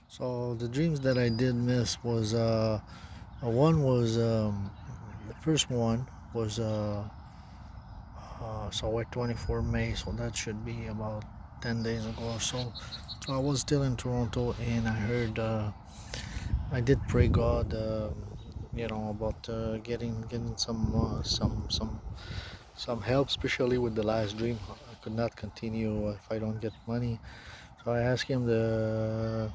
So the dreams that I did miss was one was the first one was so we're 24 May, so that should be about 10 days ago or so. So I was still in Toronto, and I heard I did pray God, about getting some help, especially with the last dream. I could not continue if I don't get money. So I asked him the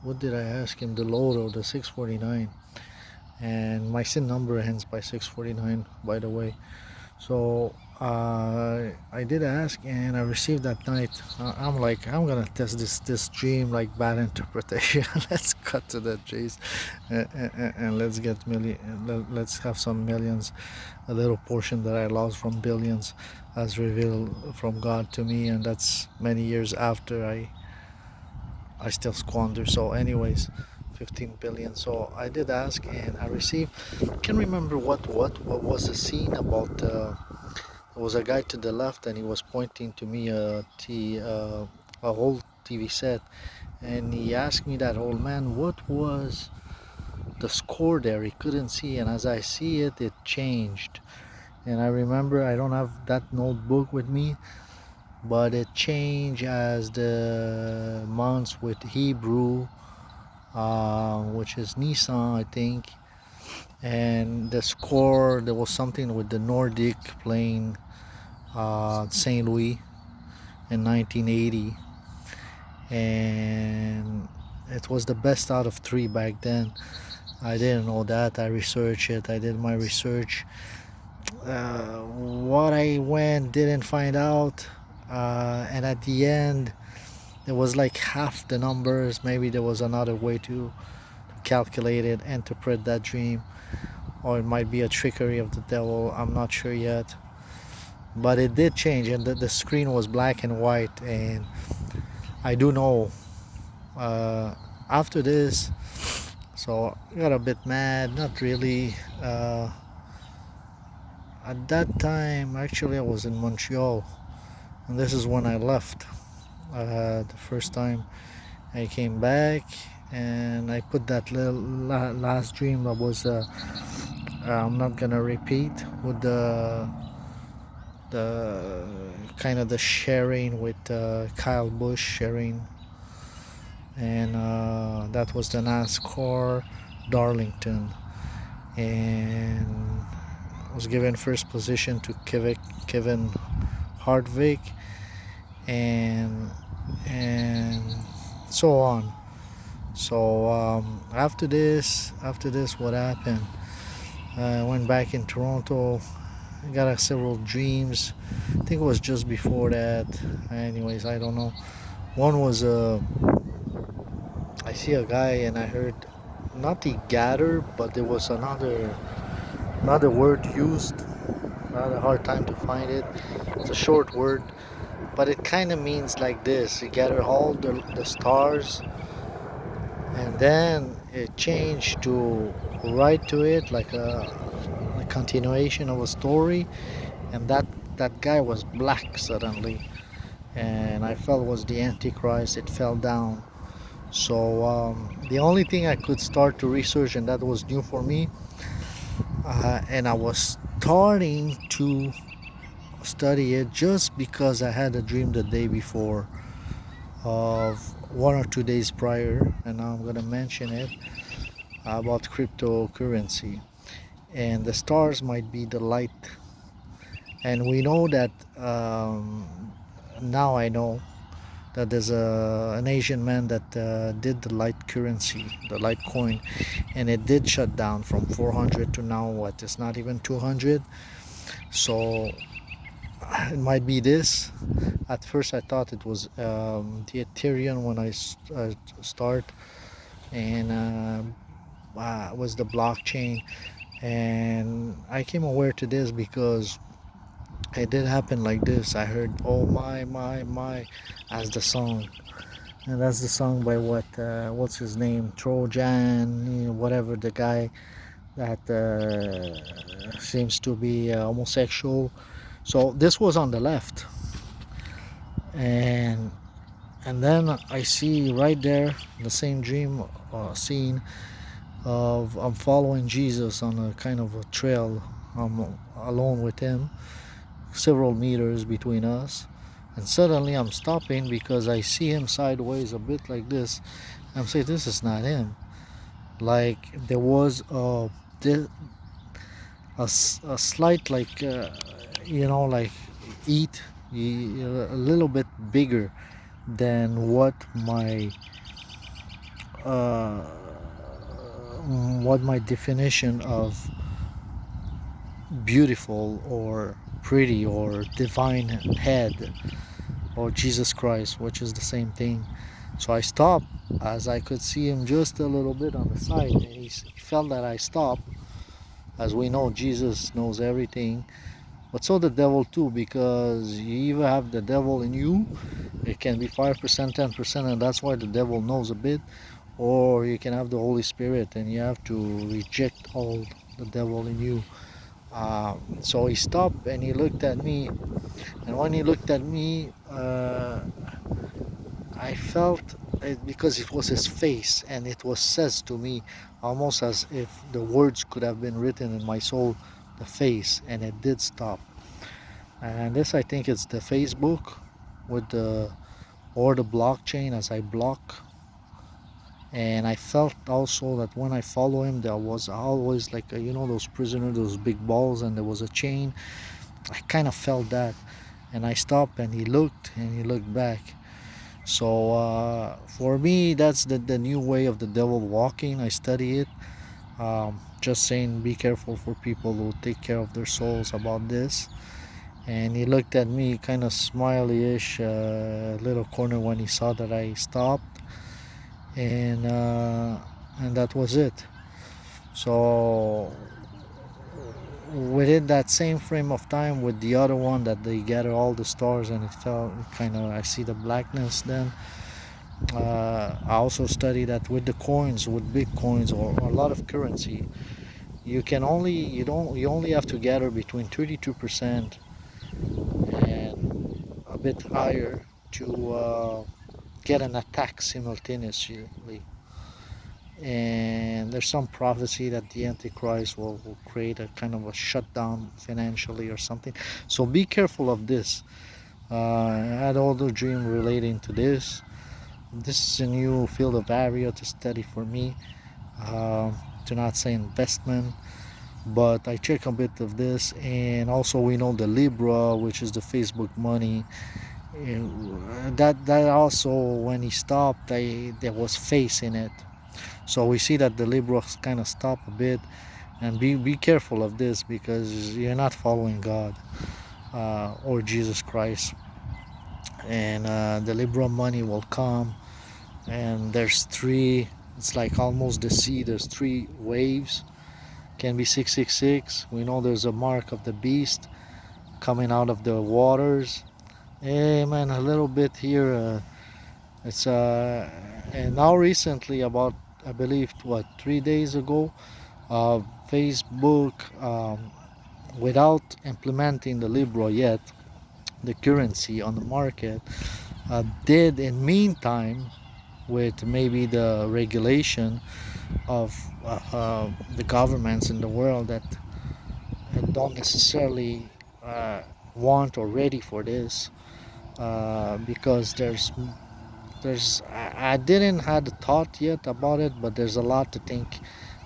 what did I ask him? The Lotto, the 649, and my SIN number ends by 649, by the way. So I did ask, and I received that night. I'm like, I'm gonna test this dream like bad interpretation. Let's cut to the chase, and let's get let's have some millions. A little portion that I lost from billions, as revealed from God to me, and that's many years after I still squander. So, anyways, 15 billion. So I did ask, and I received. Can't remember what was the scene about. There was a guy to the left, and he was pointing to me a whole TV set, and he asked me, that old man, what was the score there? He couldn't see, and as I see it, it changed. And I remember, I don't have that notebook with me, but it changed as the months with Hebrew, which is Nissan, I think, and the score, there was something with the Nordic playing St. Louis in 1980, and it was the best out of three back then. I didn't know that. I researched it. I did my research. What I went didn't find out, and at the end it was like half the numbers. Maybe there was another way to calculate it, interpret that dream, or it might be a trickery of the devil. I'm not sure yet, but it did change, and the screen was black and white. And I do know uh, after this, so I got a bit mad. Not really. At that time, actually, I was in Montreal, and this is when I left. The first time I came back, and I put that little last dream that was. I'm not gonna repeat with the kind of the sharing with Kyle Busch sharing, and that was the NASCAR Darlington, and was given first position to Kevin Hartwig, and and so on. So after this, what happened? I went back in Toronto. I got several dreams. I think it was just before that. Anyways, I don't know. One was I see a guy, and I heard not the gather, but there was another word used. I had a hard time to find it. It's a short word, but it kind of means like this: you gather all the stars, and then it changed to right to it like a continuation of a story, and that guy was black suddenly, and I felt was the antichrist. It fell down. So the only thing I could start to research, and that was new for me, and I was starting to study it just because I had a dream the day before of 1 or 2 days prior, and now I'm gonna mention it, about cryptocurrency, and the stars might be the light, and we know that now I know that there's an Asian man that did the light currency, the light coin, and it did shut down from 400 to now what? It's not even 200. So it might be this. At first, I thought it was the Ethereum when I start, and was the blockchain, and I came aware to this because it did happen like this. I heard "Oh my" as the song, and that's the song by what's his name, Trojan, whatever, the guy that seems to be homosexual. So this was on the left, and And then I see right there the same dream scene of I'm following Jesus on a kind of a trail. I'm alone with him, several meters between us. And suddenly I'm stopping because I see him sideways a bit like this. I'm saying, this is not him. Like there was a slight, like, like eat a little bit bigger than uh, what my definition of beautiful or pretty or divine head, or Jesus Christ, which is the same thing. So I stopped as I could see him just a little bit on the side, and he felt that I stopped. As we know, Jesus knows everything, but so the devil too, because you either have the devil in you, it can be 5%, 10%, and that's why the devil knows a bit, or you can have the Holy Spirit and you have to reject all the devil in you. So he stopped and he looked at me, and when he looked at me, I felt it because it was his face, and it was says to me almost as if the words could have been written in my soul, the face, and it did stop. And this, I think, it's the Facebook with the or the blockchain as I block. And I felt also that when I follow him, there was always like those prisoners, those big balls, and there was a chain. I kind of felt that, and I stopped, and he looked back. So for me, that's the new way of the devil walking. I study it. Just saying, be careful for people who take care of their souls about this. And he looked at me kind of smiley-ish, little corner when he saw that I stopped, and that was it. So within that same frame of time with the other one that they gather all the stars and it fell kind of, I see the blackness then. I also study that with the coins, with big coins or a lot of currency, you only have to gather between 32% and a bit higher to get an attack simultaneously. And there's some prophecy that the antichrist will create a kind of a shutdown financially or something. So be careful of this. I had other dream relating to this. This is a new field of area to study for me. To not say investment, but I check a bit of this. And also we know the Libra, which is the Facebook money. That also, when he stopped, there was face in it. So we see that the Libra kind of stop a bit, and be careful of this because you're not following God or Jesus Christ. And the Libra money will come, and there's three. It's like almost the sea. There's three waves. Can be 666. We know there's a mark of the beast coming out of the waters. Amen. A little bit here. It's and now recently, about I believe 3 days ago, Facebook, without implementing the Libra yet, the currency on the market, did in meantime, with maybe the regulation of the governments in the world that don't necessarily want or ready for this, because I didn't had a thought yet about it, but there's a lot to think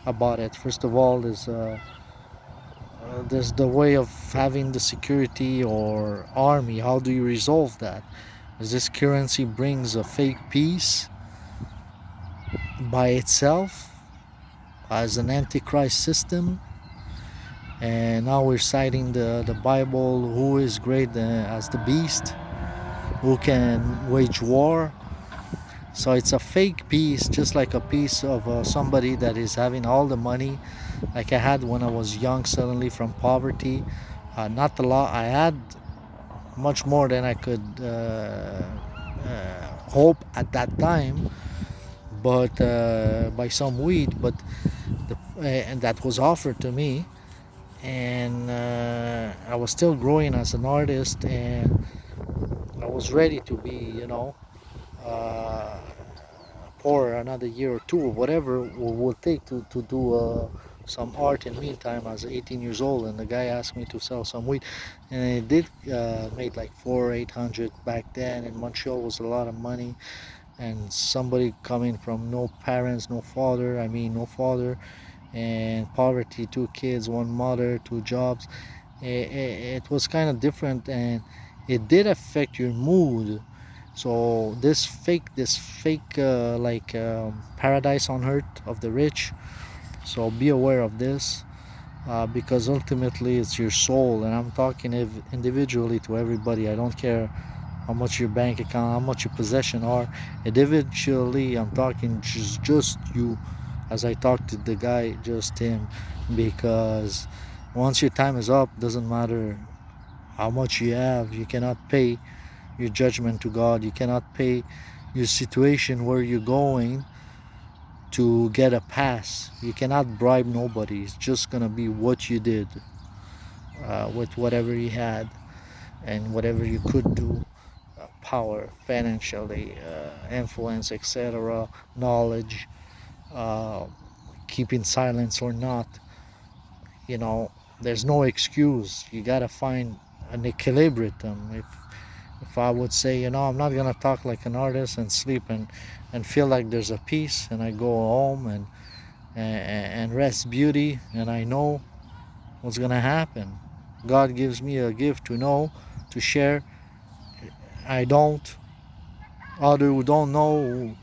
about it. First of all, there's the way of having the security or army. How do you resolve that? As this currency brings a fake peace by itself as an antichrist system, and now we're citing the Bible, who is great as the beast, who can wage war. So it's a fake peace, just like a piece of somebody that is having all the money, like I had when I was young, suddenly from poverty. Not a lot. I had much more than I could hope at that time, but by some weed, but and that was offered to me, and I was still growing as an artist, and I was ready to be, for another year or two or whatever will take to do some art in meantime. I was 18 years old and the guy asked me to sell some weed, and it did made like 400-800 back then. In Montreal was a lot of money, and somebody coming from no parents, no father, I mean no father, and poverty, two kids, one mother, two jobs. It was kind of different, and it did affect your mood. So this fake like paradise on earth of the rich. So be aware of this, because ultimately it's your soul, and I'm talking individually to everybody. I don't care how much your bank account, how much your possession are. Individually, I'm talking just you. As I talked to the guy, just him, because once your time is up, doesn't matter how much you have, you cannot pay your judgment to God. You cannot pay your situation where you're going to get a pass. You cannot bribe nobody. It's just gonna be what you did with whatever you had and whatever you could do. Power, financially, influence, etc., knowledge, uh, keeping silence or not. You know, there's no excuse. You gotta find an equilibrium. If I would say, I'm not gonna talk like an artist and sleep and feel like there's a peace, and I go home and rest beauty, and I know what's gonna happen. God gives me a gift to know, to share. I don't. Others who don't know,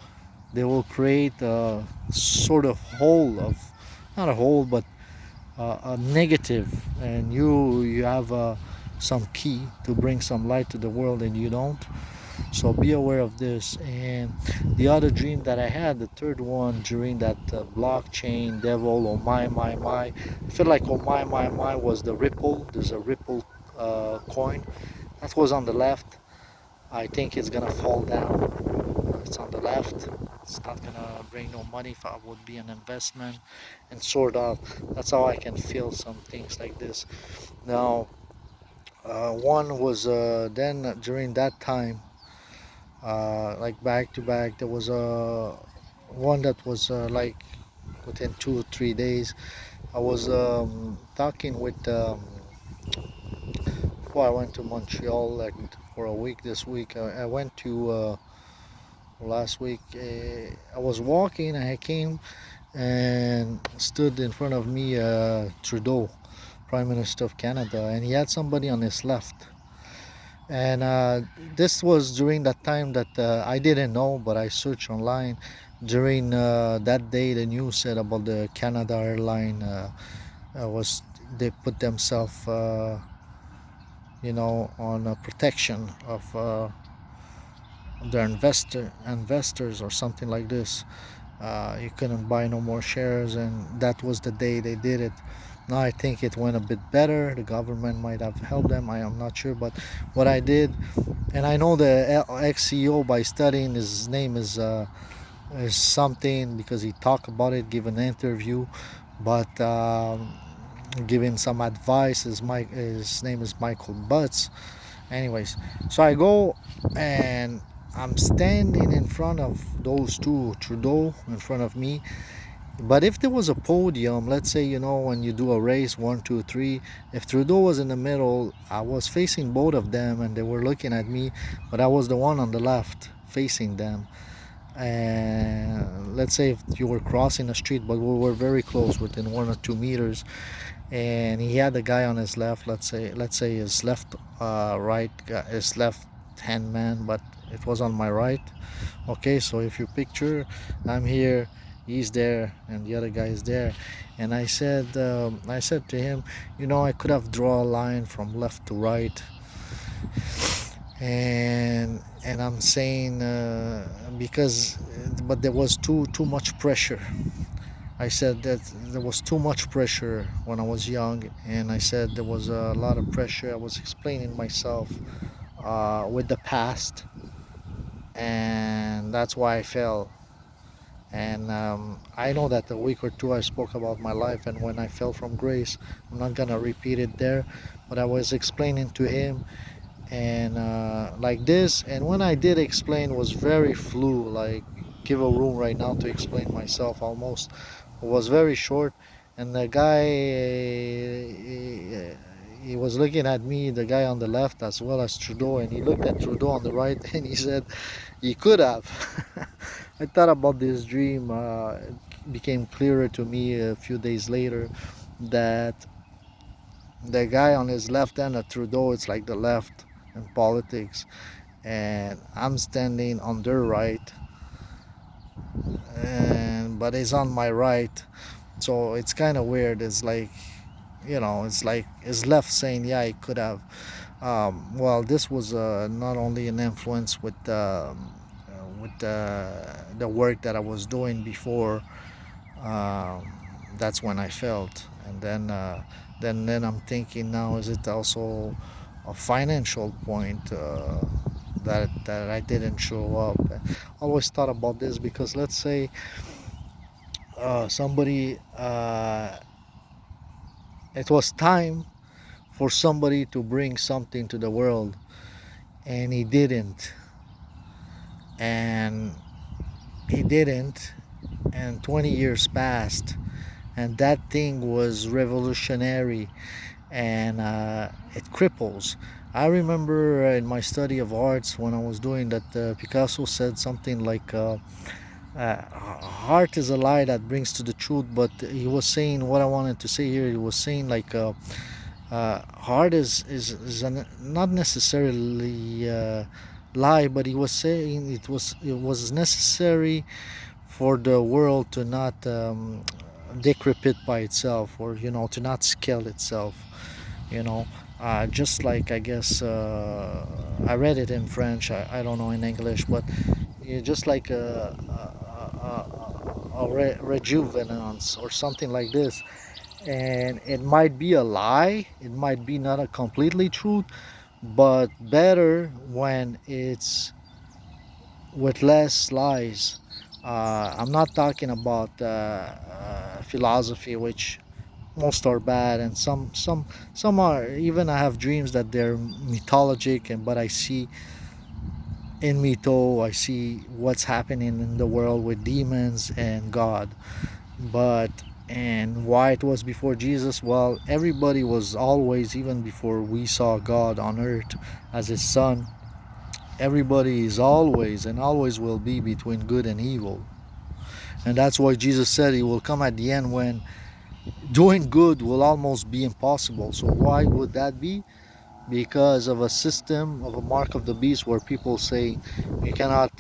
they will create a sort of hole of, not a hole, but a negative, and you have some key to bring some light to the world, and you don't. So be aware of this. And the other dream that I had, the third one, during that blockchain devil, oh my, I feel like oh my was the Ripple. There's a Ripple coin that was on the left. I think it's gonna fall down. It's on the left. It's not gonna bring no money if I would be an investment, and sort of. That's how I can feel some things like this. Now, one was then during that time, like back to back, there was a one that was like within 2 or 3 days. I was talking with before I went to Montreal, like for a week this week. I went to last week. I was walking. I came and stood in front of me, Trudeau, Prime Minister of Canada, and he had somebody on his left. And this was during that time that I didn't know, but I searched online. During that day, the news said about the Canada airline was they put themselves, on protection of their investors or something like this. You couldn't buy no more shares, and that was the day they did it. Now I think it went a bit better. The government might have helped them. I am not sure, but what I did, and I know the ex-CEO by studying his name is something, because he talked about it, give an interview, but giving some advice. His name is Michael Butts. Anyways, so I go and I'm standing in front of those two, Trudeau in front of me. But if there was a podium, let's say, when you do a race, one, two, three, if Trudeau was in the middle, I was facing both of them and they were looking at me, but I was the one on the left facing them. And let's say if you were crossing the street, but we were very close, within 1 or 2 meters, and he had the guy on his left, let's say his left right, his left hand man, but it was on my right. Okay, so if you picture, I'm here, he's there, and the other guy is there. And I said to him, I could have drawn a line from left to right, and I'm saying, because but there was too much pressure. I said that there was too much pressure when I was young, and I said there was a lot of pressure. I was explaining myself with the past, and that's why I fell. And I know that a week or two I spoke about my life and when I fell from grace. I'm not gonna repeat it there, but I was explaining to him, and like this. And when I did explain, was very flu, like give a room right now to explain myself. Almost it was very short, and the guy he was looking at me, the guy on the left as well as Trudeau, and he looked at Trudeau on the right, and he said he could have. I thought about this dream. It became clearer to me a few days later that the guy on his left hand of Trudeau, it's like the left in politics, and I'm standing on their right, and but he's on my right, so it's kind of weird. It's like, it's like his left saying, yeah, he could have. Well, this was not only an influence with the work that I was doing before. Um, that's when I felt, and then I'm thinking now, is it also a financial point that I didn't show up? I always thought about this because let's say somebody it was time for somebody to bring something to the world, and and he didn't and 20 years passed, and that thing was revolutionary, and it cripples. I remember in my study of arts when I was doing that, Picasso said something like, heart is a lie that brings to the truth, but he was saying what I wanted to say here. He was saying like, heart is not necessarily lie, but he was saying it was necessary for the world to not decrepit by itself, or to not scale itself, you know just like, I guess, I read it in French, I don't know in English, but just like a rejuvenance or something like this. And it might be a lie, it might be not a completely truth, but better when it's with less lies. I'm not talking about philosophy, which most are bad, and some are, even I have dreams that they're mythologic, and but I see in mytho, I see what's happening in the world with demons and God. But and why it was before Jesus? Well, everybody was always, even before we saw God on earth as his son, everybody is always and always will be between good and evil. And that's why Jesus said he will come at the end when doing good will almost be impossible. So why would that be? Because of a system of a mark of the beast, where people say you cannot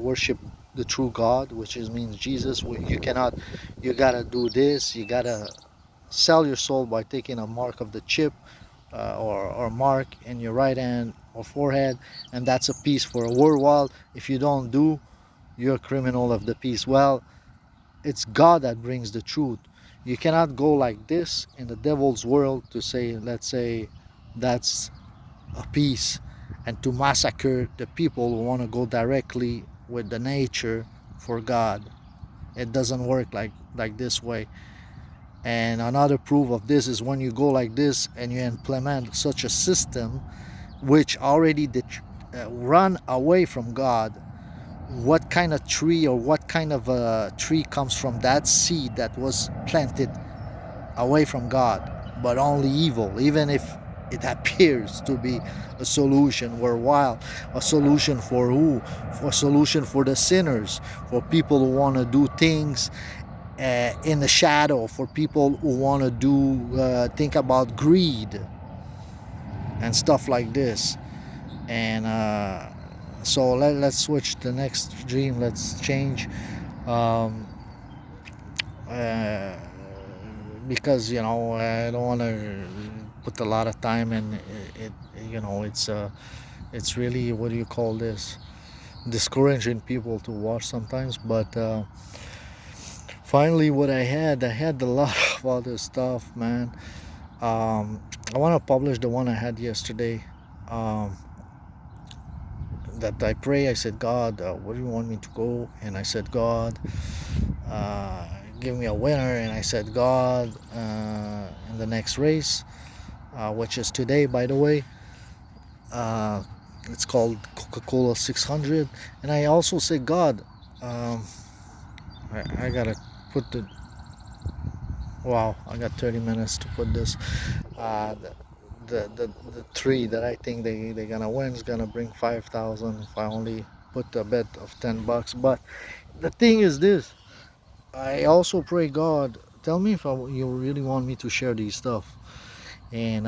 worship the true God, which means Jesus. You cannot, you gotta do this, you gotta sell your soul by taking a mark of the chip, or mark in your right hand or forehead, and that's a peace for a world. While if you don't do, you're a criminal of the peace. Well, it's God that brings the truth. You cannot go like this in the devil's world to say, let's say, that's a peace, and to massacre the people who want to go directly with the nature for God. It doesn't work like this way. And another proof of this is when you go like this and you implement such a system which already run away from God. What kind of tree, or what kind of a tree comes from that seed that was planted away from God, but only evil, even if it appears to be a solution? Where while a solution for who? For a solution for the sinners, for people who want to do things in the shadow, for people who want to think about greed and stuff like this. And so let's switch the next dream. Let's change. Um, uh, because I don't want to put a lot of time in it. It's really, what do you call this, discouraging people to watch sometimes. But finally, what I had a lot of other stuff, man. I want to publish the one I had yesterday. um, that I pray. I said, God, where do you want me to go? And I said, God, uh, give me a winner. And I said, God, in the next race, which is today, by the way. uh, it's called Coca-Cola 600. And I also said, God, um, I gotta put the wow. I got 30 minutes to put this. Uh, the, the three that I think they're gonna win is gonna bring 5,000 if I only put a bet of $10. But the thing is this: I also pray God, tell me if you really want me to share these stuff. And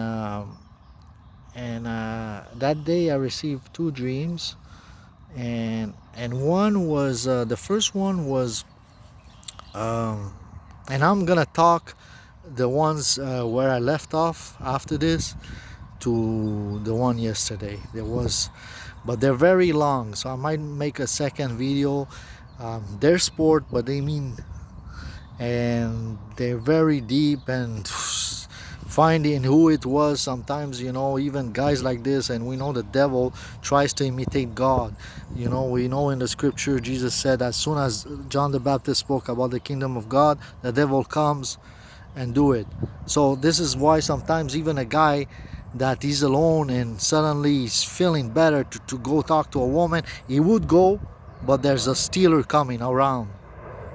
that day I received two dreams, and one was the first one was, um, and I'm gonna talk the ones where I left off after this to the one yesterday. There was, but they're very long, so I might make a second video. They're sport, but they mean, and they're very deep, and finding who it was sometimes, even guys like this, and we know the devil tries to imitate God. We know in the scripture Jesus said, as soon as John the Baptist spoke about the kingdom of God, the devil comes and do it. So this is why sometimes even a guy that he's alone and suddenly he's feeling better to go talk to a woman, he would go, but there's a stealer coming around,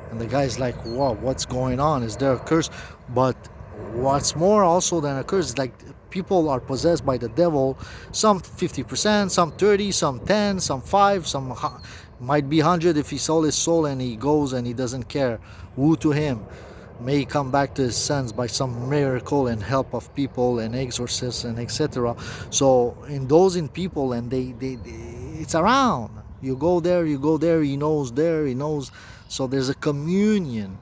and the guy's like, whoa, what's going on? Is there a curse? But what's more also than a curse is like people are possessed by the devil, some 50%, some 30, some 10, some 5, some might be 100 if he sold his soul and he goes and he doesn't care. Woe to him. May he come back to his sons by some miracle and help of people and exorcists and etc. So in those in people, and it's around. You go there, he knows there, he knows. So there's a communion,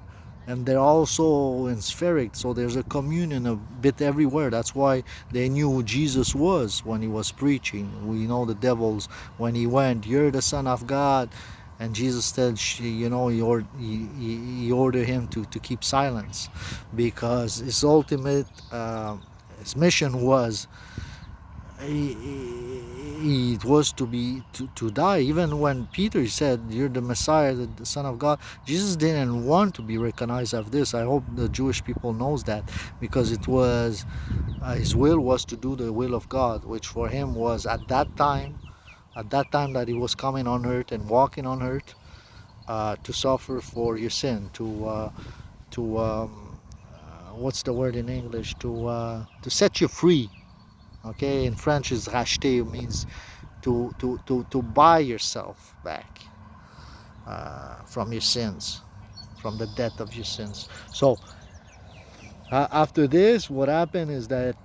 and they're also in spheric, so there's a communion a bit everywhere. That's why they knew who Jesus was when he was preaching. We know the devils, when he went, you're the son of God, and Jesus said, he ordered him to keep silence, because his ultimate his mission was, it was to be to die. Even when Peter said, you're the Messiah, the Son of God, Jesus didn't want to be recognized of this. I hope the Jewish people knows that, because it was his will was to do the will of God, which for him was at that time that he was coming on earth and walking on earth, to suffer for your sin, to what's the word in English, to set you free. Okay, in French is racheter, means to buy yourself back from your sins, from the death of your sins. So after this, what happened is that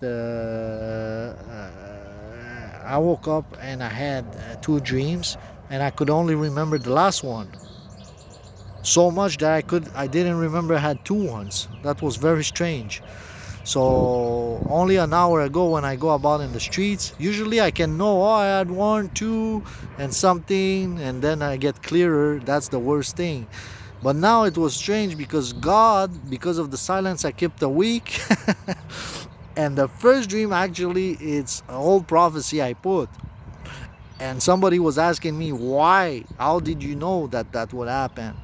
I woke up and I had two dreams, and I could only remember the last one. So much that I didn't remember I had two ones. That was very strange. So only an hour ago, when I go about in the streets, usually I can know, I had one, two, and something, and then I get clearer. That's the worst thing. But now it was strange, because God, because of the silence I kept a week, and the first dream actually, it's a whole prophecy I put. And somebody was asking me, why? How did you know that would happen?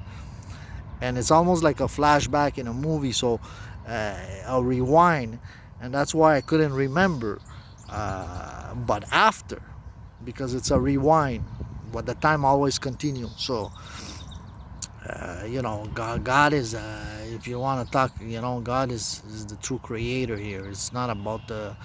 And it's almost like a flashback in a movie, so a rewind, and that's why I couldn't remember. But after, because it's a rewind, but the time always continues. So God is, if you want to talk, God is the true creator here. It's not about the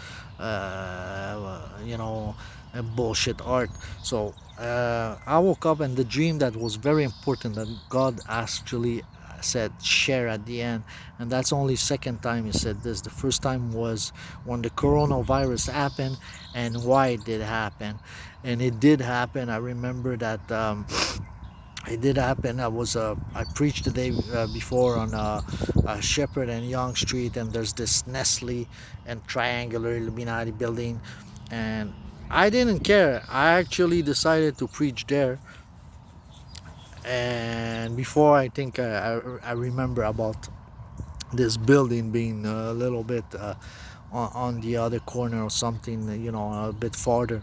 bullshit art. So I woke up, and the dream that was very important, that God actually said share at the end, and that's only second time he said this. The first time was when the coronavirus happened, and why it did happen. And it did happen. I remember that it did happen. I preached the day before on Shepherd and Young Street, and there's this Nestle and Triangular Illuminati building, and I didn't care. I actually decided to preach there. And before, I think I remember about this building being a little bit on the other corner or something, a bit farther.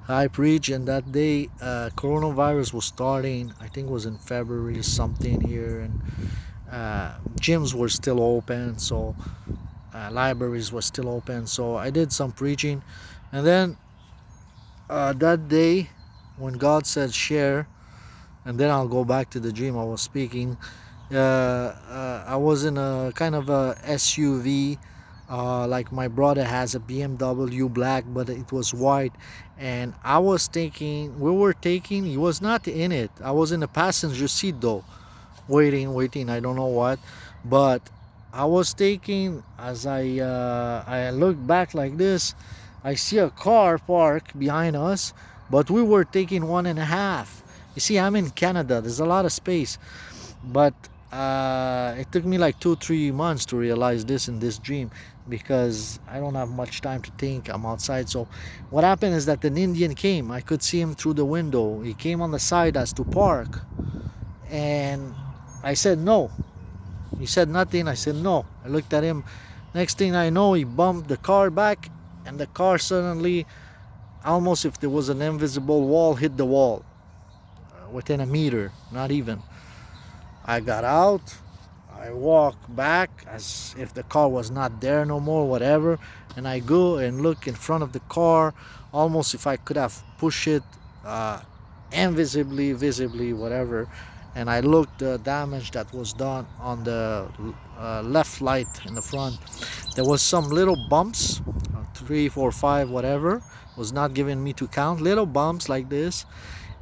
I preached, and that day coronavirus was starting. I think it was in February something here, and gyms were still open, so libraries were still open. So I did some preaching, and then that day when God said share, and then I'll go back to the dream I was speaking. I was in a kind of a SUV, like my brother has a BMW black, but it was white, and I was taking. We were taking. He was not in it. I was in the passenger seat though, waiting. I don't know what, but I was taking. As I look back like this, I see a car parked behind us, but we were taking one and a half. You see, I'm in Canada. There's a lot of space, but it took me like 2 3 months to realize this in this dream, because I don't have much time to think. I'm outside. So what happened is that an Indian came. I could see him through the window. He came on the side as to park, and I said no. He said nothing. I said no. I looked at him. Next thing I know, he bumped the car back, and the car suddenly, almost if there was an invisible wall, hit the wall within a meter, not even. I got out. I walk back as if the car was not there no more, whatever. And I go and look in front of the car, almost if I could have pushed it uh, invisibly, visibly, whatever. And I looked the damage that was done on the left light in the front. There was some little bumps, 3 4 5 whatever, was not giving me to count, little bumps like this.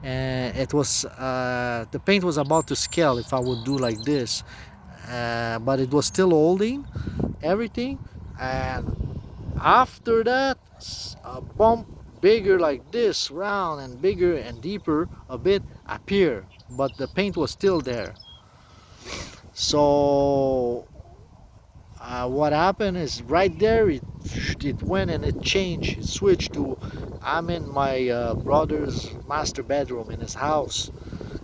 And it was the paint was about to scale if I would do like this, but it was still holding everything. And after that, a bump bigger like this, round and bigger and deeper a bit, appear, but the paint was still there. So what happened is right there, it went and it changed, it switched to, I'm in my brother's master bedroom in his house.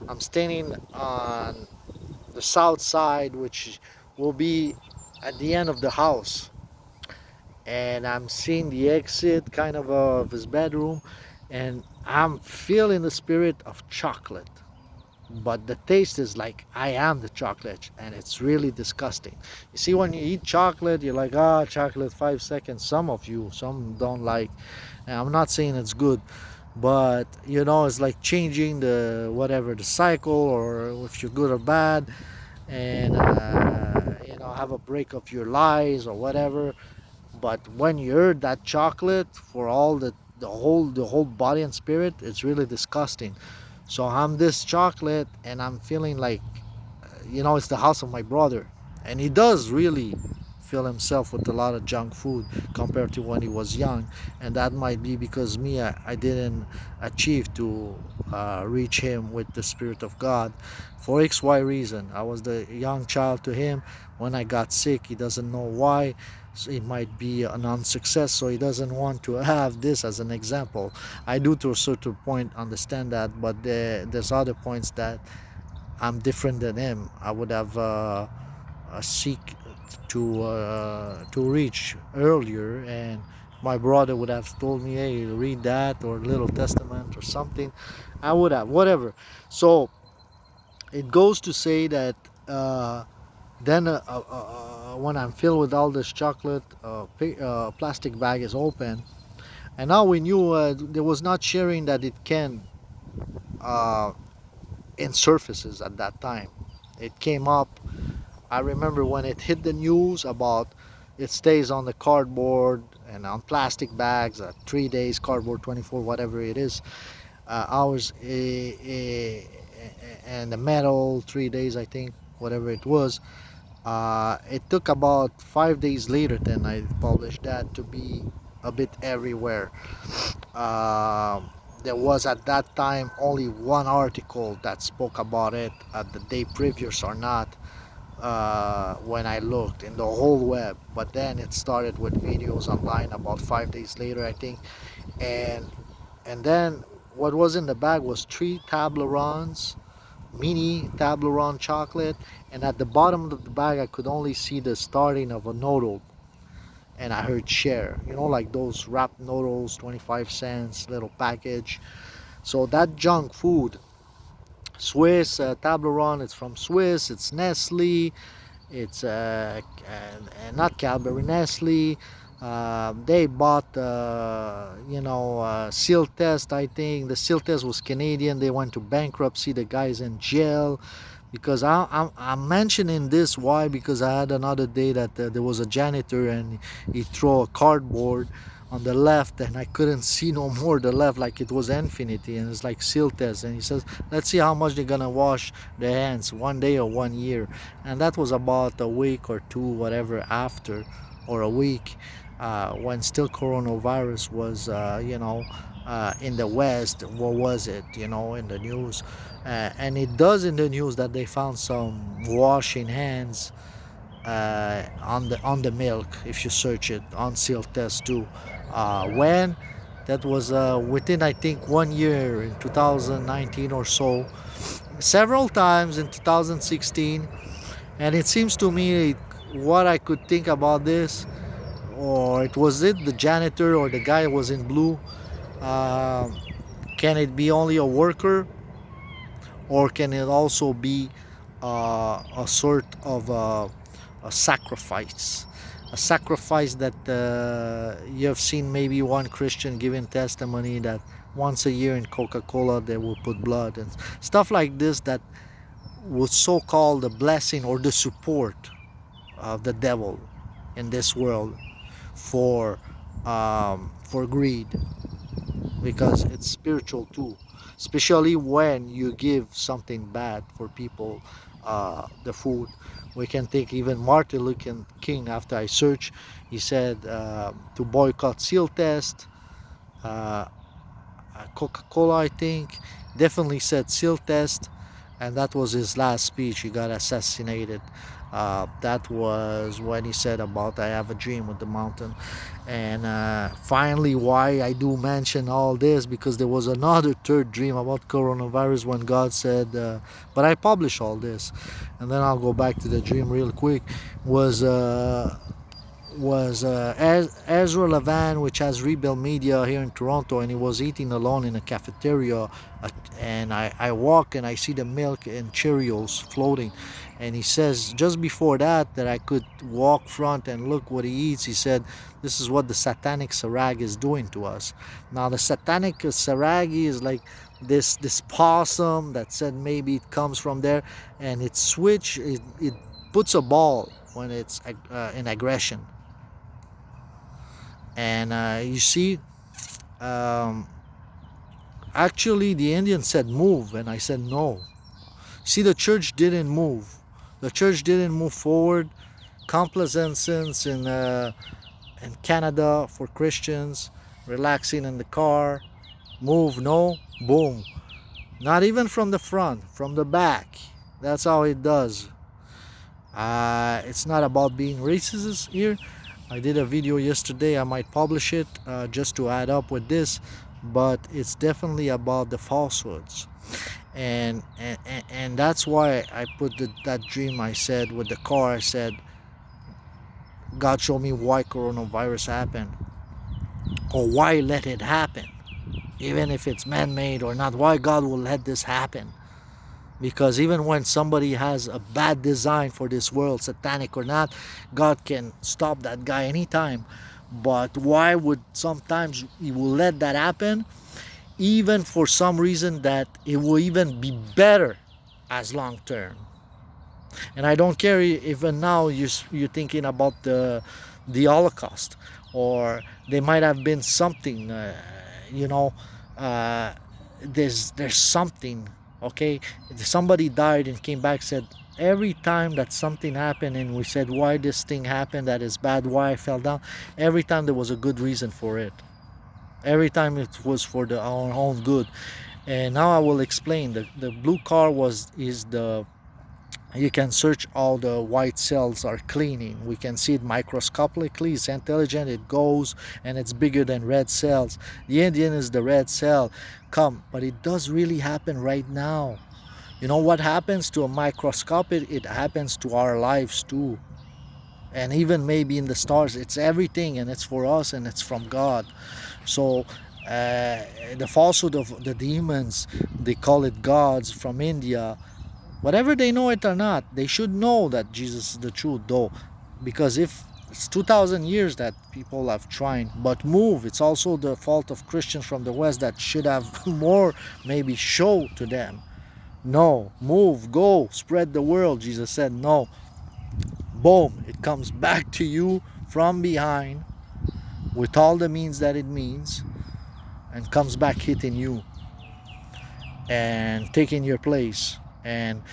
I'm standing on the south side, which will be at the end of the house, and I'm seeing the exit kind of his bedroom, and I'm feeling the spirit of chocolate, but the taste is like I am the chocolate, and it's really disgusting. You see, when you eat chocolate, you're like, ah, chocolate, 5 seconds. Some of you, some don't like, and I'm not saying it's good, but it's like changing the whatever the cycle, or if you're good or bad, and have a break of your lies or whatever. But when you heard that chocolate for all the whole body and spirit, it's really disgusting. So I'm this chocolate, and I'm feeling like, it's the house of my brother, and he does really fill himself with a lot of junk food compared to when he was young. And that might be because me, I didn't achieve to reach him with the spirit of God for XY reason. I was the young child to him. When I got sick, he doesn't know why. So it might be a non-success, so he doesn't want to have this as an example. I do, to a certain point, understand that, but there's other points that I'm different than him. I would have seek to reach earlier, and my brother would have told me, hey, read that or Little Testament or something. I would have, whatever. So it goes to say that then when I'm filled with all this chocolate, plastic bag is open, and now we knew there was not sharing that it can uh, in surfaces at that time. It came up. I remember when it hit the news about it stays on the cardboard and on plastic bags, 3 days, cardboard 24, whatever it is, hours, and the metal 3 days, I think, whatever it was. It took about 5 days later then I published that to be a bit everywhere. Um there was at that time only one article that spoke about it at the day previous or not, when I looked in the whole web. But then it started with videos online about 5 days later, I think. And then what was in the bag was three Toblerones, mini Toblerone chocolate, and at the bottom of the bag I could only see the starting of a noodle, and I heard share. Like those wrapped noodles, 25 cents, little package. So that junk food, Swiss Toblerone, it's from Swiss, it's Nestle, it's and not Cadbury, Nestle, They bought, seal test. I think the seal test was Canadian. They went to bankruptcy. The guy's in jail. Because I'm mentioning this, why? Because I had another day that there was a janitor and he threw a cardboard on the left, and I couldn't see no more the left, like it was infinity, and it's like seal test. And he says, let's see how much they're gonna wash their hands, 1 day or 1 year. And that was about a week or two, whatever, after, or a week, when still coronavirus was, in the West. What was it, in the news? And it does in the news that they found some washing hands on the milk. If you search it on seal test too, when that was within, I think, 1 year in 2019 or so, several times in 2016. And it seems to me, what I could think about this, or it was it the janitor or the guy was in blue. uh, can it be only a worker, or can it also be a sort of a sacrifice? A sacrifice that you have seen maybe one Christian giving testimony that once a year in Coca-Cola they will put blood and stuff like this, that was so called the blessing or the support of the devil in this world for greed, because it's spiritual too, especially when you give something bad for people, the food. We can take even Martin Luther King. After I searched, he said to boycott seal test. uh, Coca-Cola, I think, definitely said seal test, and that was his last speech. He got assassinated. That was when he said about "I have a dream with the mountain." And finally, why I do mention all this, because there was another third dream about coronavirus when God said, but I publish all this, and then I'll go back to the dream real quick. Was Ezra Levan, which has Rebuild Media here in Toronto, and he was eating alone in a cafeteria. And I walk and I see the milk and Cheerios floating. And he says, just before that I could walk front and look what he eats. He said, this is what the satanic sarag is doing to us. Now, the satanic saragi is like this possum that said maybe it comes from there, and it puts a ball when it's in aggression. And you see, um, actually the Indian said move, and I said no. See, the church didn't move. The church didn't move forward. Complacency in Canada for Christians, relaxing in the car. Move, no, boom. Not even from the front, from the back. That's how it does. It's not about being racist here. I did a video yesterday. I might publish it just to add up with this, but it's definitely about the falsehoods. And that's why I put that dream. I said with the car, I said, God showed me why coronavirus happened, or why let it happen, even if it's man-made or not. Why God will let this happen? Because even when somebody has a bad design for this world, satanic or not, God can stop that guy anytime. But why would sometimes he will let that happen, even for some reason that it will even be better as long term? And I don't care even now you're thinking about the Holocaust, or there might have been something, you know, uh, there's something. Okay, somebody died and came back, said every time that something happened and we said why this thing happened, that is bad, why I fell down, every time there was a good reason for it. Every time it was for our own good. And now I will explain. The blue car is the, you can search, all the white cells are cleaning. We can see it microscopically. It's intelligent. It goes, and it's bigger than red cells. The Indian is the red cell. Come, but it does really happen right now. You know what happens to a microscope? It happens to our lives too. And even maybe in the stars, it's everything, and it's for us, and it's from God. So the falsehood of the demons, they call it gods from India. Whatever they know it or not, they should know that Jesus is the truth, though. Because if It's 2,000 years that people have tried, but move. It's also the fault of Christians from the West that should have more maybe show to them. No, move, go, spread the world. Jesus said, no, boom, it comes back to you from behind with all the means that it means, and comes back hitting you and taking your place. And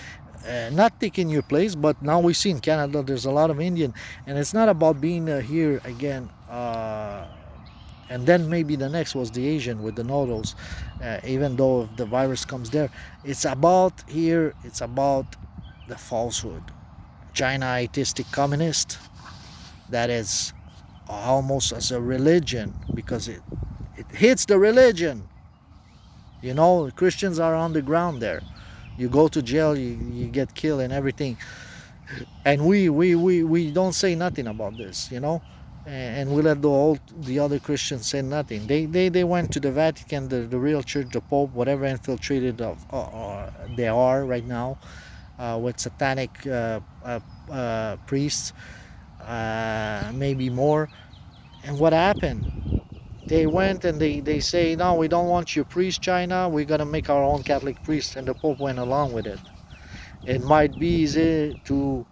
not taking your place, but now we see in Canada there's a lot of Indian, and it's not about being here again. And then maybe the next was the Asian with the noodles, even though the virus comes there. It's about here, it's about the falsehood. China atheistic communist, that is almost as a religion, because it hits the religion. You know, Christians are on the ground there. You go to jail, you get killed and everything. And we don't say nothing about this, you know. And we let the other Christians say nothing. They went to the Vatican, the real church, the Pope, whatever infiltrated they are right now, with satanic priests, maybe more. And what happened? They went and they say, no, we don't want your priest, China. We're gonna make our own Catholic priest, and the Pope went along with it. It might be easy to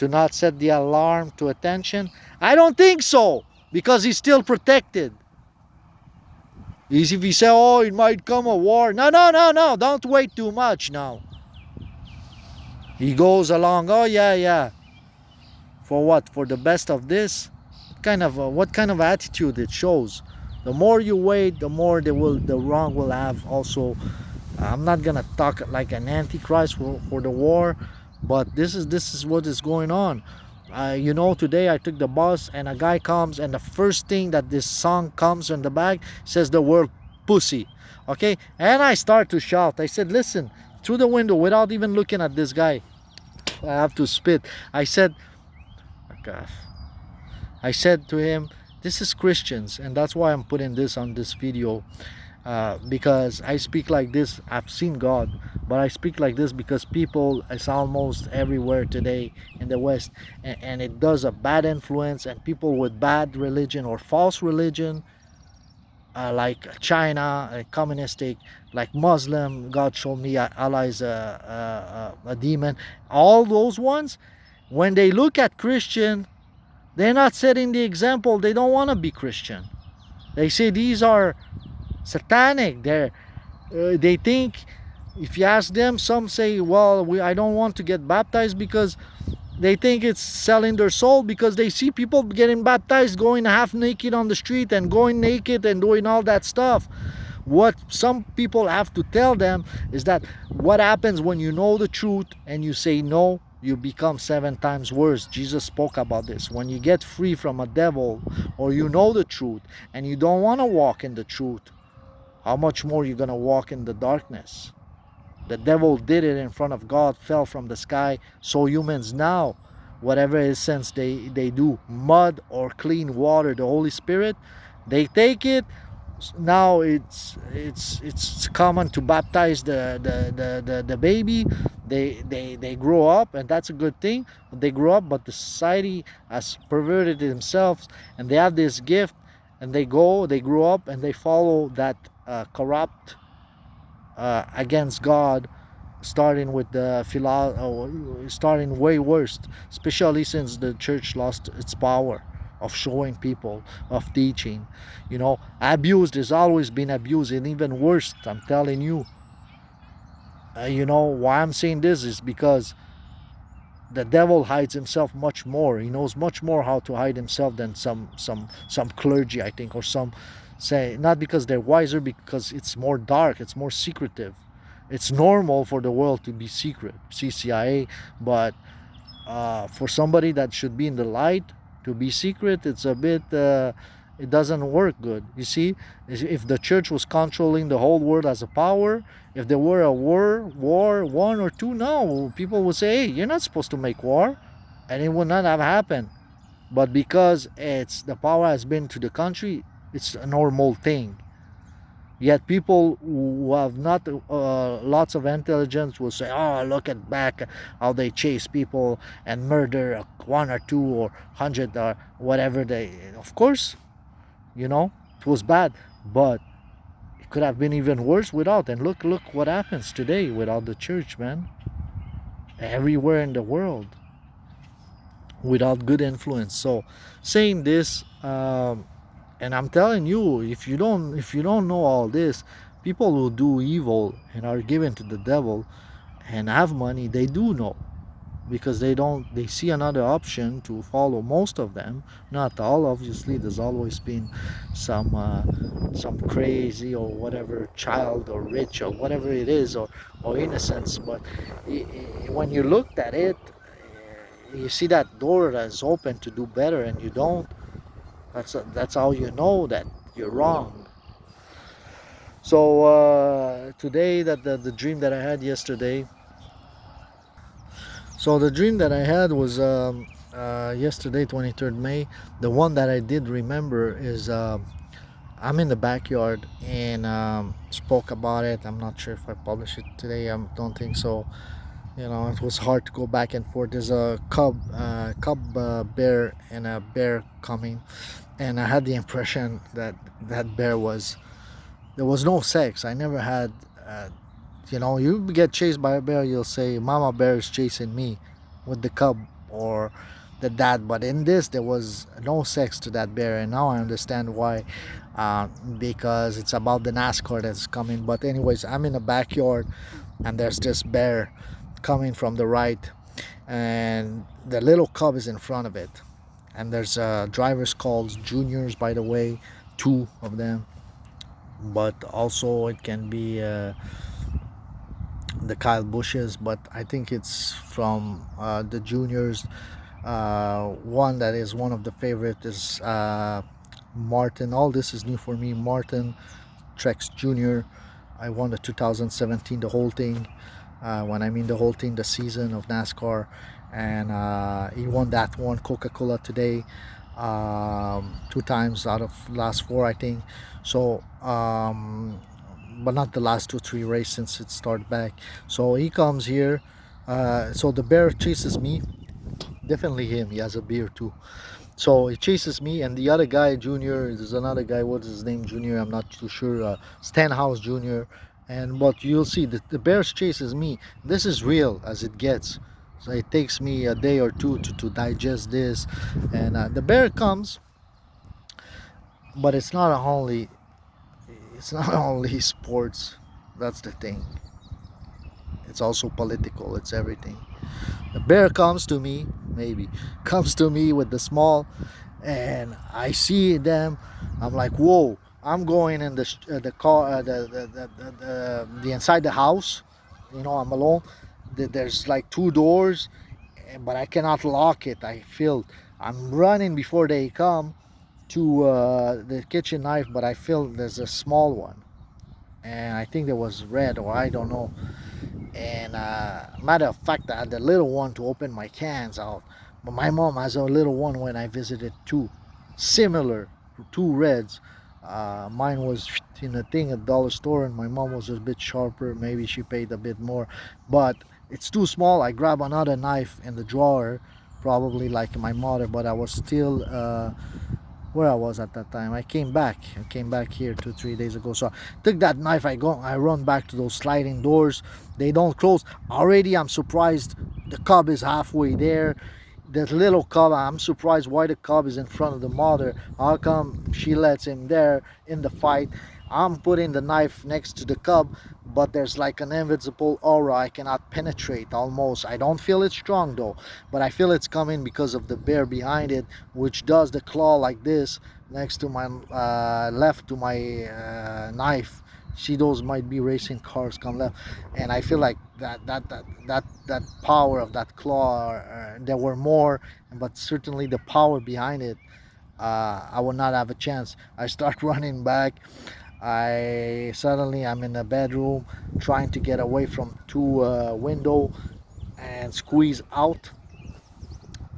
not set the alarm to attention. I don't think so, because he's still protected. If he say, oh, it might come a war. No, no, no, no. Don't wait too much now. He goes along. Oh yeah, yeah. For what? For the best of this? What kind of attitude it shows? The more you wait, the more the wrong will have. Also, I'm not gonna talk like an antichrist for the war, but this is what is going on. You know, today I took the bus and a guy comes, and the first thing that this song comes in the back says the word pussy. Okay, and I start to shout. I said, listen, through the window without even looking at this guy. I have to spit. I said, okay. I said to him, this is Christians, and that's why I'm putting this on this video, because I speak like this. I've seen God, but I speak like this because people is almost everywhere today in the West, and it does a bad influence, and people with bad religion or false religion, like China, communistic, like Muslim, God showed me Allah is a demon. All those ones, when they look at Christian, they're not setting the example. They don't want to be Christian. They say these are satanic. They think, if you ask them, some say, well, I don't want to get baptized because they think it's selling their soul, because they see people getting baptized, going half naked on the street and going naked and doing all that stuff. What some people have to tell them is that what happens when you know the truth and you say no, you become 7 times worse. Jesus spoke about this. When you get free from a devil, or you know the truth and you don't want to walk in the truth, how much more you're going to walk in the darkness? The devil did it in front of God, fell from the sky. So humans now, whatever essence they do, mud or clean water, the Holy Spirit, they take it. Now it's common to baptize the baby. They grow up, and that's a good thing. They grow up, but the society has perverted themselves, and they have this gift, and they grow up, and they follow that corrupt, against God, starting with the starting way worse, especially since the church lost its power of showing people, of teaching. You know, abused has always been abused, and even worse, I'm telling you. You know why I'm saying this is because the devil hides himself much more. He knows much more how to hide himself than some clergy, I think, or some say, not because they're wiser, because it's more dark, it's more secretive. It's normal for the world to be secret, CCIA, but for somebody that should be in the light to be secret, it's a bit it doesn't work good. You see, if the church was controlling the whole world as a power, if there were a war 1 or 2, no, people would say, hey, you're not supposed to make war, and it would not have happened. But because it's the power has been to the country, it's a normal thing. Yet people who have not lots of intelligence will say, "Oh, look at back how they chase people and murder one or two or 100 or whatever they." Of course, it was bad, but it could have been even worse without. And look what happens today without the church, man. Everywhere in the world, without good influence. So, saying this, and I'm telling you, if you don't know all this, people who do evil and are given to the devil and have money, they do know, because they see another option to follow. Most of them, not all, obviously. There's always been some crazy or whatever child or rich or whatever it is, or innocence. But when you looked at it, you see that door that's open to do better, and you don't. That's how you know that you're wrong. So today, that the dream that I had yesterday. So the dream that I had was yesterday, 23rd May. The one that I did remember is I'm in the backyard and spoke about it. I'm not sure if I published it today. I don't think so. It was hard to go back and forth. There's a cub bear and a bear coming, and I had the impression that that bear was there was no sex. I never had. You get chased by a bear, you'll say, "Mama bear is chasing me," with the cub or the dad. But in this, there was no sex to that bear, and now I understand why. Because it's about the NASCAR that's coming. But anyways, I'm in the backyard, and there's this bear coming from the right, and the little cub is in front of it. And there's drivers calls, juniors, by the way, two of them. But also it can be the Kyle Bushes, but I think it's from the juniors. One that is one of the favorite is Martin. All this is new for me. Martin Trex Jr. I won the 2017, the whole thing. When I mean the whole thing, the season of NASCAR, and he won that one. Coca-Cola today, 2 times out of last four, I think. So, but not the last 2 3 races since it started back. So he comes here. So the bear chases me. Definitely him. He has a beard too. So he chases me, and the other guy, Junior, there's another guy. What is his name? Junior. I'm not too sure. Stenhouse Junior. And but you'll see the bears chases me. This is real as it gets. So it takes me a day or two to digest this, and the bear comes, but it's not only sports. That's the thing. It's also political. It's everything. The bear comes to me, maybe comes to me with the small, and I see them. I'm like, whoa! I'm going in the car, the inside the house. I'm alone. There's like two doors, but I cannot lock it. I feel I'm running before they come to the kitchen knife, but I feel there's a small one, and I think there was red, or I don't know. And matter of fact, I had the little one to open my cans out, but my mom has a little one when I visited too, similar, two reds. Mine was in a thing at dollar store, and my mom was a bit sharper. Maybe she paid a bit more, but it's too small. I grab another knife in the drawer, probably like my mother, but I was still where I was at that time. I came back here 2 3 days ago. So I took that knife. I run back to those sliding doors. They don't close. Already I'm surprised the cub is halfway there. That little cub, I'm surprised why the cub is in front of the mother. How come she lets him there in the fight? I'm putting the knife next to the cub, but there's like an invisible aura I cannot penetrate almost. I don't feel it strong though, but I feel it's coming because of the bear behind it, which does the claw like this next to my left to my knife. See, those might be racing cars come left, and I feel like that power of that claw. There were more, but certainly the power behind it. I will not have a chance. I start running back. I'm in the bedroom trying to get away from two window and squeeze out.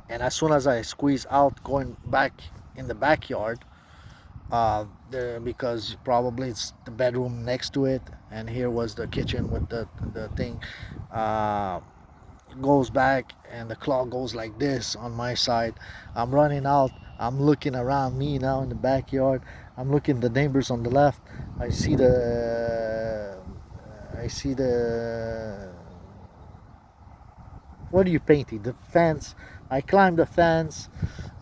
And as soon as I squeeze out, going back in the backyard, because probably it's the bedroom next to it, and here was the kitchen with the thing. Uh, goes back, and the clock goes like this on my side. I'm running out. I'm looking around me now in the backyard. I'm looking the neighbors on the left. I see the what are you painting? The fence. I climb the fence,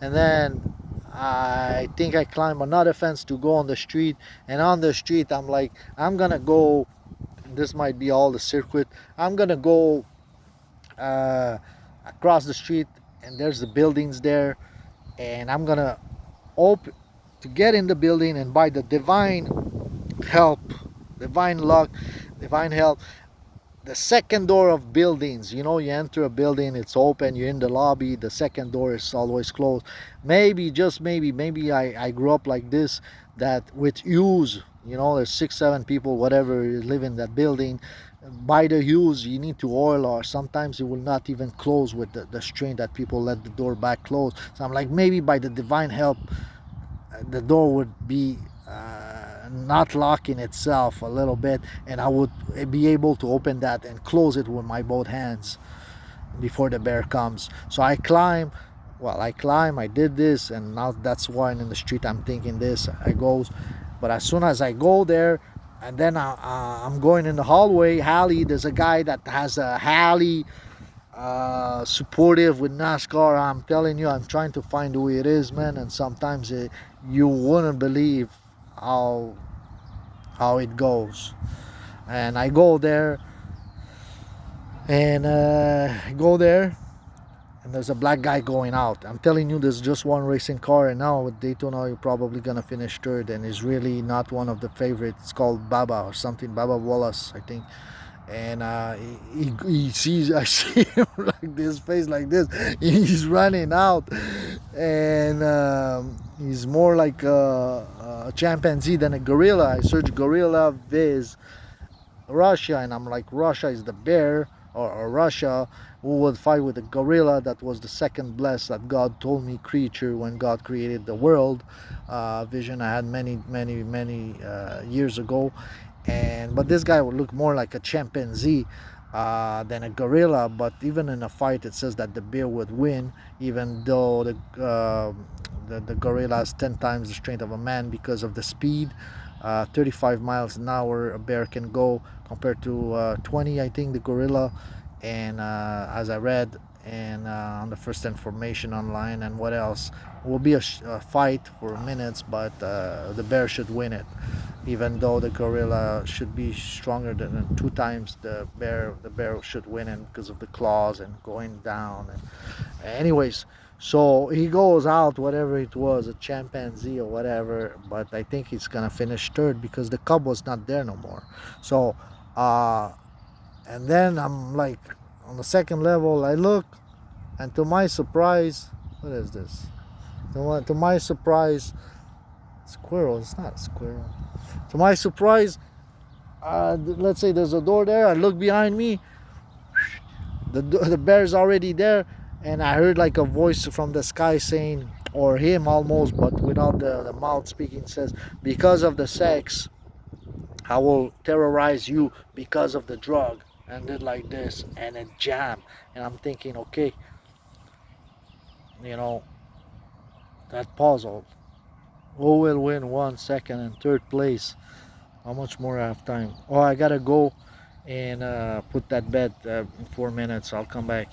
and then I think I climb another fence to go on the street. And on the street, I'm like, I'm gonna go. This might be all the circuit. I'm gonna go uh, across the street, and there's the buildings there, and I'm gonna open to get in the building, and by the help, divine luck, divine help, the second door of buildings, you enter a building, it's open, you're in the lobby, the second door is always closed. Maybe, just maybe I grew up like this, that with use, there's 6 7 people whatever live in that building. By the use, you need to oil, or sometimes it will not even close with the strain that people let the door back close. So I'm like, maybe by the divine help, the door would be not locking itself a little bit, and I would be able to open that and close it with my both hands before the bear comes. So I did this, and now that's why in the street I'm thinking this. I goes, but as soon as I go there, and then I'm going in the hallway alley, there's a guy that has a alley supportive with NASCAR. I'm telling you, I'm trying to find who it is, man. And sometimes you wouldn't believe how it goes. And I go there, and and there's a black guy going out. I'm telling you, there's just one racing car, and now with Daytona, you're probably gonna finish third, and is really not one of the favorites. It's called Baba or something, Baba Wallace, I think. And he sees, I see him like this face like this, he's running out, and he's more like a chimpanzee than a gorilla. I search gorilla viz Russia, and I'm like, Russia is the bear, or Russia, who would fight with a gorilla. That was the second blessed that God told me creature when God created the world. Vision I had many years ago. And but this guy would look more like a chimpanzee than a gorilla. But even in a fight, it says that the bear would win, even though the gorilla has 10 times the strength of a man because of the speed. 35 miles an hour a bear can go, compared to 20, I think, the gorilla. And as I read, and on the first information online, and what else, will be a fight for minutes, but the bear should win it, even though the gorilla should be stronger than 2 times the bear should win it because of the claws and going down. And anyways, so he goes out, whatever it was, a chimpanzee or whatever, but I think he's gonna finish third because the cub was not there no more. So uh and then I'm like, on the second level, I look, and to my surprise, what is this? To my surprise, squirrel. It's not a squirrel. To my surprise, let's say there's a door there. I look behind me, the bear's already there, and I heard like a voice from the sky saying, or him almost, but without the mouth speaking, says, because of the sex, I will terrorize you because of the drug. And did like this, and it jammed. And I'm thinking, okay, you know, that puzzle. Who will win one, second, and third place? How much more I have time? Oh, I gotta go and put that bed in 4 minutes. I'll come back.